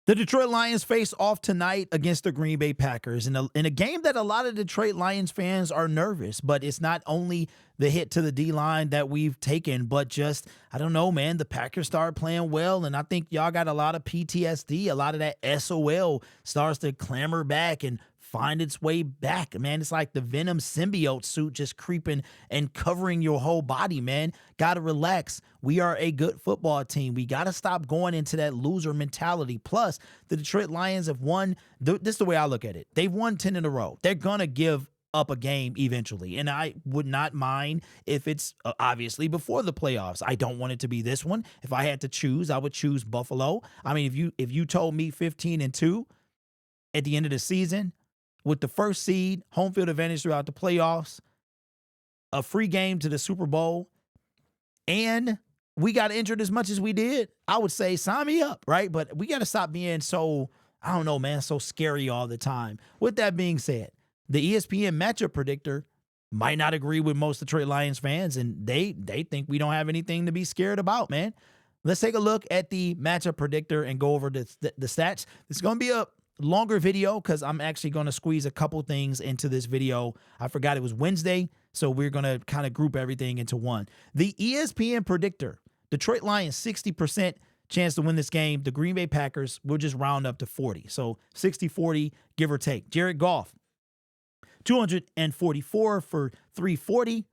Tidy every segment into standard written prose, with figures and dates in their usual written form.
The Detroit Lions face off tonight against the Green Bay Packers in a game that a lot of Detroit Lions fans are nervous, but it's not only the hit to the D-line that we've taken, but just, I don't know, man, the Packers started playing well, and I think y'all got a lot of PTSD. A lot of that SOL starts to clamor back and find its way back, man. It's like the Venom symbiote suit just creeping and covering your whole body, man. Gotta relax. We are a good football team. We gotta stop going into that loser mentality. Plus, the Detroit Lions have won. This is the way I look at it. They've won 10 in a row. They're gonna give up a game eventually, and I would not mind if it's obviously before the playoffs. I don't want it to be this one. If I had to choose, I would choose Buffalo. I mean, if you told me 15-2 at the end of the season, with the first seed, home field advantage throughout the playoffs, a free game to the Super Bowl, and we got injured as much as we did, I would say sign me up, right? But we got to stop being so, I don't know, man, so scary all the time. With that being said, the ESPN matchup predictor might not agree with most Detroit Lions fans, and they think we don't have anything to be scared about, man. Let's take a look at the matchup predictor and go over the stats. It's going to be a longer video because I'm actually going to squeeze a couple things into this video. I forgot it was Wednesday, so we're going to kind of group everything into one. The ESPN predictor, Detroit Lions 60% chance to win this game. The Green Bay Packers, we'll just round up to 40. So 60-40, give or take. Jared Goff, 244 for 340,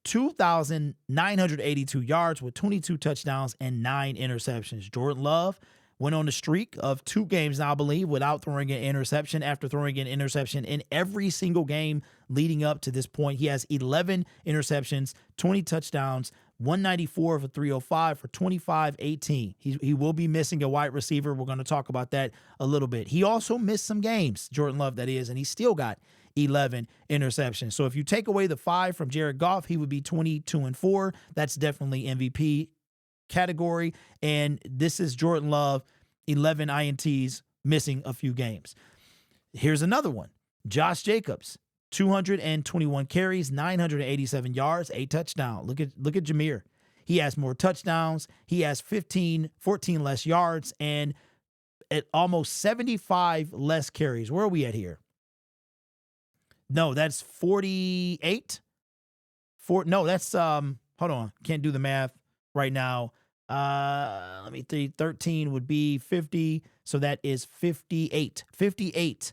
2,982 yards with 22 touchdowns and 9 interceptions. Jordan Love went on a streak of 2 games now, I believe, without throwing an interception after throwing an interception in every single game leading up to this point. He has 11 interceptions, 20 touchdowns, 194 for 305 for 25-18. He will be missing a wide receiver. We're going to talk about that a little bit. He also missed some games, Jordan Love, that is, and he still got 11 interceptions. So if you take away the 5 from Jared Goff, he would be 22-4. That's definitely MVP category. And this is Jordan Love, 11 INTs, missing a few games. Here's another one. Josh Jacobs, 221 carries, 987 yards, 8 touchdowns. Look at Jameer. He has more touchdowns. He has 14 less yards and at almost 75 less carries. Where are we at here? No, that's 48. No, that's hold on. Can't do the math right now. Let me think. 13 would be 50. So that is 58. 58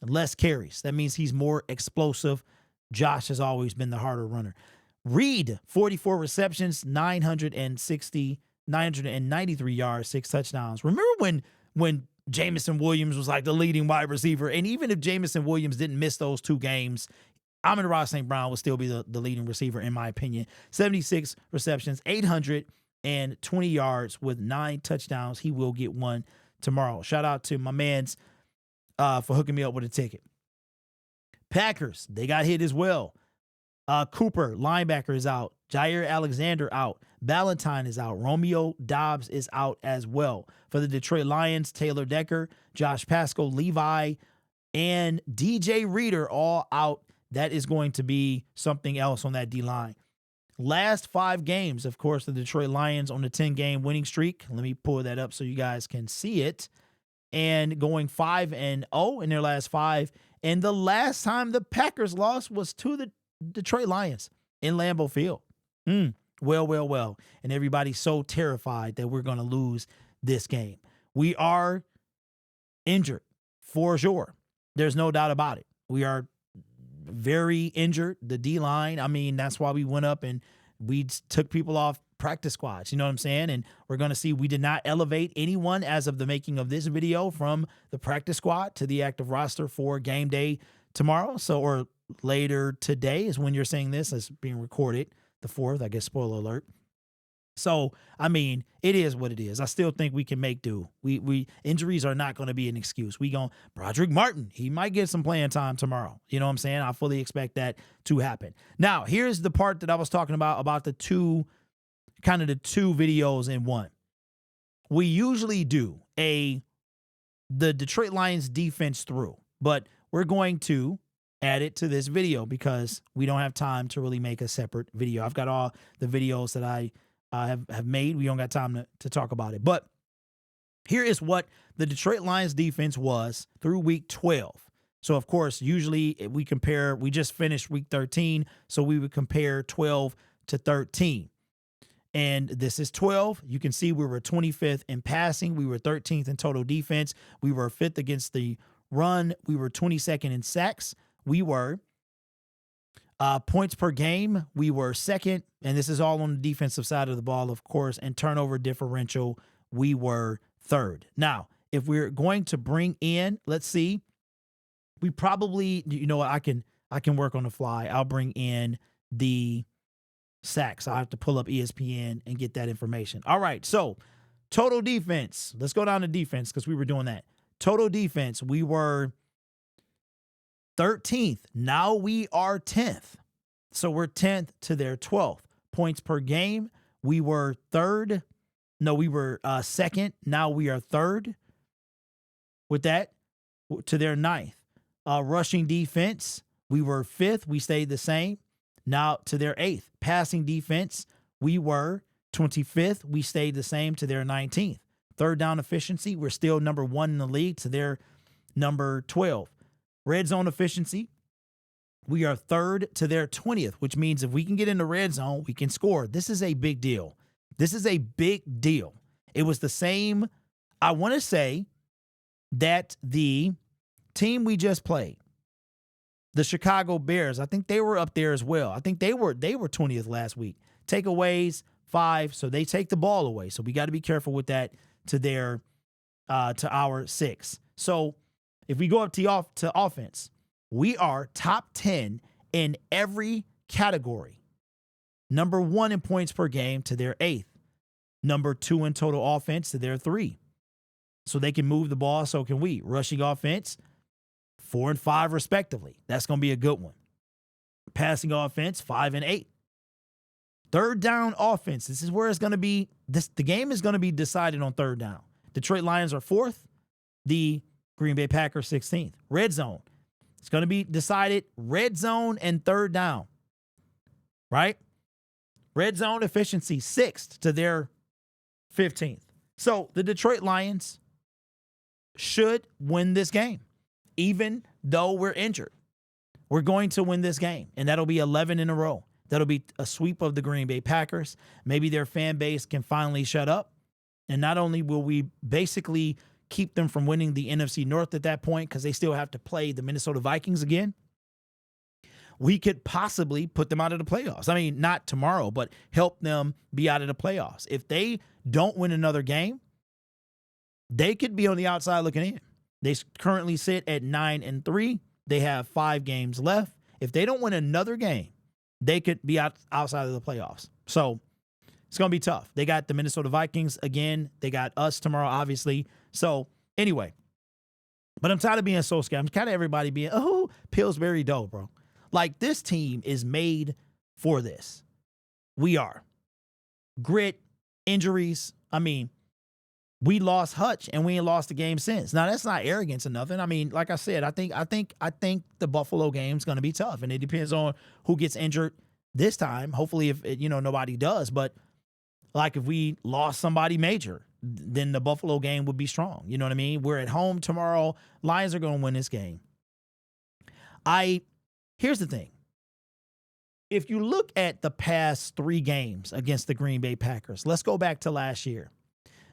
less carries. That means he's more explosive. Josh has always been the harder runner. Reed, 44 receptions, 993 yards, 6 touchdowns. Remember when Jameson Williams was like the leading wide receiver, and even if Jameson Williams didn't miss those 2 games, Amon-Ra St. Brown would still be the leading receiver, in my opinion. 76 receptions, 820 yards with 9 touchdowns. He will get one tomorrow. Shout out to my mans for hooking me up with a ticket. Packers, they got hit as well. Cooper, linebacker, is out. Jair Alexander out. Ballantyne is out. Romeo Dobbs is out as well. For the Detroit Lions, Taylor Decker, Josh Pascal, Levi, and DJ Reader all out. That is going to be something else on that D-line. Last 5 games, of course, the Detroit Lions on the 10-game winning streak. Let me pull that up so you guys can see it. And going 5-0 in their last 5. And the last time the Packers lost was to the Detroit Lions in Lambeau Field. Well. And everybody's so terrified that we're going to lose this game. We are injured for sure. There's no doubt about it. We are very injured. The D-line, I mean, that's why we went up and we took people off practice squads. You know what I'm saying? And we're going to see we did not elevate anyone as of the making of this video from the practice squad to the active roster for game day tomorrow. So, or later today is when you're seeing this. It's being recorded, the 4th, I guess, spoiler alert. So, I mean, it is what it is. I still think we can make do. Injuries are not going to be an excuse. Broderick Martin, he might get some playing time tomorrow. You know what I'm saying? I fully expect that to happen. Now, here's the part that I was talking about the two videos in one. We usually do the Detroit Lions defense through, but we're going to add it to this video because we don't have time to really make a separate video. I've got all the videos that I have made. We don't got time to talk about it. But Here is what the Detroit Lions defense was through week 12. So, of course, usually we just finished week 13, so we would compare 12 to 13. And this is 12. You can see we were 25th in passing. We were 13th in total defense. We were 5th against the run. We were 22nd in sacks. We were points per game. We were 2nd, and this is all on the defensive side of the ball, of course, and turnover differential. We were 3rd. Now, if we're going to bring in, let's see, we probably, you know what, I can work on the fly. I'll bring in the sacks. I'll have to pull up ESPN and get that information. All right, so total defense. Let's go down to defense because we were doing that. Total defense, we were 13th. Now we are 10th. So we're 10th to their 12th. Points per game, we were 3rd. No, we were 2nd. Now we are 3rd with that to their 9th. Rushing defense, we were 5th. We stayed the same. Now to their 8th. Passing defense, we were 25th. We stayed the same to their 19th. Third down efficiency, we're still number 1 in the league to their number 12. Red zone efficiency, we are 3rd to their 20th, which means if we can get in the red zone, we can score. This is a big deal. This is a big deal. It was the same, I want to say, that the team we just played, the Chicago Bears, I think they were up there as well. I think they were 20th last week. Takeaways, 5, so they take the ball away. So we got to be careful with that to our 6. So if we go up to offense, we are top 10 in every category. Number 1 in points per game to their 8th. Number 2 in total offense to their 3. So they can move the ball, so can we. Rushing offense, 4 and 5 respectively. That's going to be a good one. Passing offense, 5 and 8. Third down offense. This is where it's going to be. The game is going to be decided on third down. Detroit Lions are 4th. The Green Bay Packers 16th. Red zone. It's going to be decided red zone and third down. Right? Red zone efficiency 6th to their 15th. So the Detroit Lions should win this game, even though we're injured. We're going to win this game, and that'll be 11 in a row. That'll be a sweep of the Green Bay Packers. Maybe their fan base can finally shut up. And not only will we basically keep them from winning the NFC North at that point, because they still have to play the Minnesota Vikings again, we could possibly put them out of the playoffs. I mean, not tomorrow, but help them be out of the playoffs. If they don't win another game, they could be on the outside looking in. They currently sit at 9-3. They have 5 games left. If they don't win another game, they could be outside of the playoffs. So it's going to be tough. They got the Minnesota Vikings again. They got us tomorrow, obviously. So anyway, but I'm tired of being so scared. I'm tired of everybody being, oh, Pillsbury Dough, bro. Like, this team is made for this. We are. Grit, injuries. I mean, we lost Hutch and we ain't lost the game since. Now, that's not arrogance or nothing. I mean, like I said, I think the Buffalo game's going to be tough, and it depends on who gets injured this time. Hopefully, if nobody does, but like if we lost somebody major, then the Buffalo game would be strong. You know what I mean? We're at home tomorrow. Lions are going to win this game. Here's the thing. If you look at the past 3 games against the Green Bay Packers, let's go back to last year.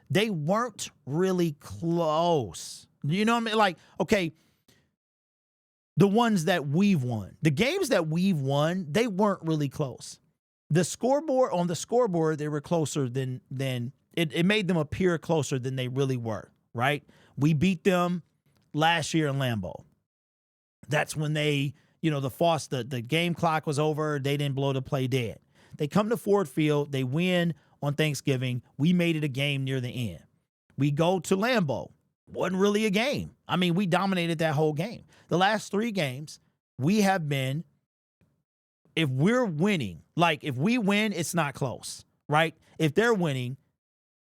They weren't really close. You know what I mean? Like, okay, the ones that we've won, the games that we've won, they weren't really close. On the scoreboard, they were closer than it made them appear closer than they really were, right? We beat them last year in Lambeau. That's when they, the game clock was over. They didn't blow the play dead. They come to Ford Field. They win on Thanksgiving. We made it a game near the end. We go to Lambeau. Wasn't really a game. I mean, we dominated that whole game. The last 3 games, we have been, if we're winning, like if we win, it's not close, right? If they're winning,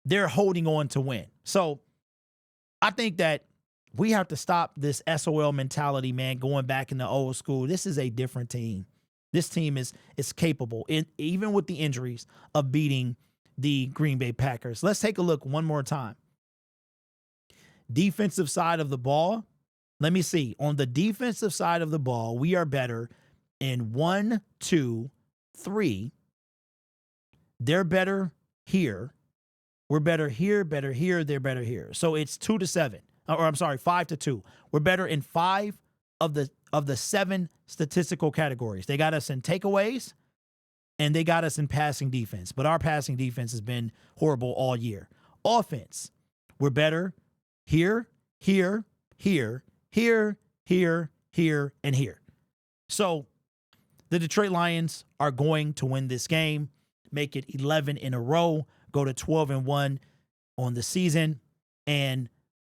they're holding on to win. So I think that we have to stop this SOL mentality, man, going back in the old school. This is a different team. This team is capable, even with the injuries, of beating the Green Bay Packers. Let's take a look one more time. Defensive side of the ball, let me see. On the defensive side of the ball, we are better in 1, 2, 3. They're better here. We're better here, they're better here. So it's 2-7. Or I'm sorry, 5-2. We're better in 5 of the 7 statistical categories. They got us in takeaways and they got us in passing defense. But our passing defense has been horrible all year. Offense, we're better here, here, here, here, here, here, and here. So the Detroit Lions are going to win this game, make it 11 in a row, go to 12-1 on the season, and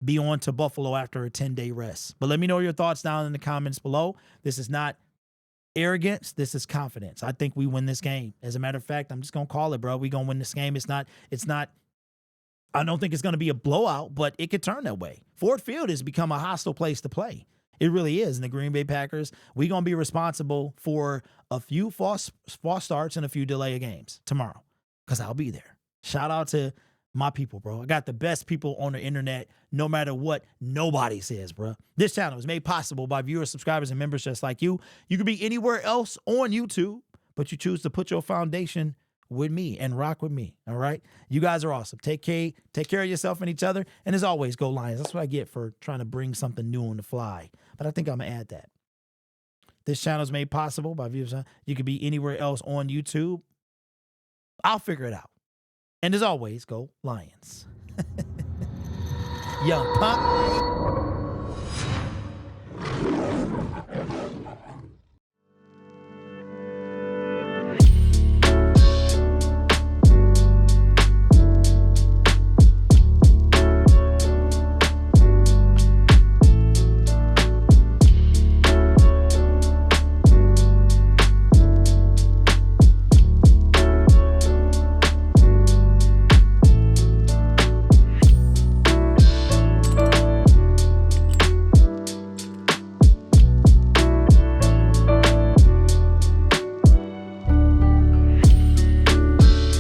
be on to Buffalo after a 10-day rest. But let me know your thoughts down in the comments below. This is not arrogance. This is confidence. I think we win this game. As a matter of fact, I'm just going to call it, bro. We're going to win this game. It's not, I don't think it's going to be a blowout, but it could turn that way. Ford Field has become a hostile place to play. It really is. And the Green Bay Packers, we're going to be responsible for a few false starts and a few delay of games tomorrow because I'll be there. Shout out to my people, bro. I got the best people on the internet, no matter what nobody says, bro. This channel is made possible by viewers, subscribers, and members just like you. You could be anywhere else on YouTube, but you choose to put your foundation with me and rock with me, all right? You guys are awesome. Take care of yourself and each other. And as always, go Lions. That's what I get for trying to bring something new on the fly. But I think I'm going to add that. This channel is made possible by viewers. You could be anywhere else on YouTube. I'll figure it out. And as always, go Lions. Young Punk.